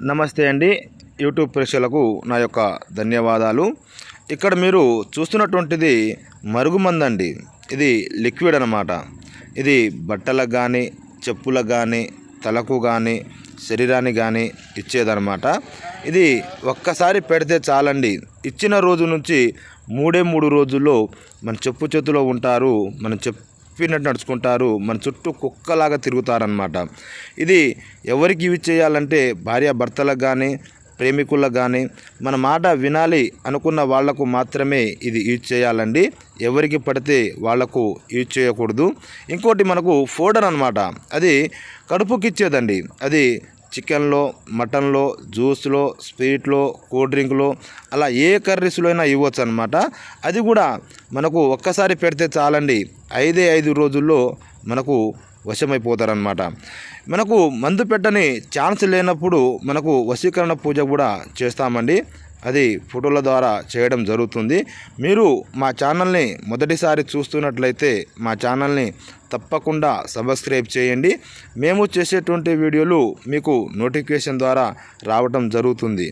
నమస్తే అండి. యూట్యూబ్ ప్రేక్షకులకు నా యొక్క ధన్యవాదాలు. ఇక్కడ మీరు చూస్తున్నటువంటిది మరుగుమందు అండి. ఇది లిక్విడ్ అన్నమాట. ఇది బట్టలకు కానీ, చెప్పులకు కానీ, తలకు కానీ, శరీరానికి కానీ ఇచ్చేదన్నమాట. ఇది ఒక్కసారి పెడితే చాలండి. ఇచ్చిన రోజు నుంచి 3 రోజుల్లో మన చెప్పు చేతిలో ఉంటారు. మనం చెప్పినట్టు నడుచుకుంటారు. మన చుట్టూ కుక్కలాగా తిరుగుతారనమాట. ఇది ఎవరికి యూజ్ చేయాలంటే భార్యాభర్తలకు కానీ, ప్రేమికులకు కానీ, మన మాట వినాలి అనుకున్న వాళ్లకు మాత్రమే ఇది యూజ్ చేయాలండి. ఎవరికి పడితే వాళ్లకు యూజ్ చేయకూడదు. ఇంకోటి మనకు ఫోడర్ అనమాట. అది కడుపుకి ఇచ్చేదండి. అది చికెన్లో, మటన్లో, జ్యూస్లో, స్వీట్లో, కూల్ డ్రింక్లో, అలా ఏ కర్రీస్లో అయినా ఇవ్వచ్చు అనమాట. అది కూడా మనకు ఒక్కసారి పెడితే చాలండి. 5 రోజుల్లో మనకు వశమైపోతారనమాట. మనకు మందు పెట్టని ఛాన్స్ లేనప్పుడు మనకు వశీకరణ పూజ కూడా చేస్తామండి. అది ఫోటోల ద్వారా చేయడం జరుగుతుంది. మీరు మా ఛానల్ని మొదటిసారి చూస్తున్నట్లయితే మా ఛానల్ని తప్పకుండా సబ్స్క్రైబ్ చేయండి. మేము చేసేటువంటి వీడియోలు మీకు నోటిఫికేషన్ ద్వారా రావడం జరుగుతుంది.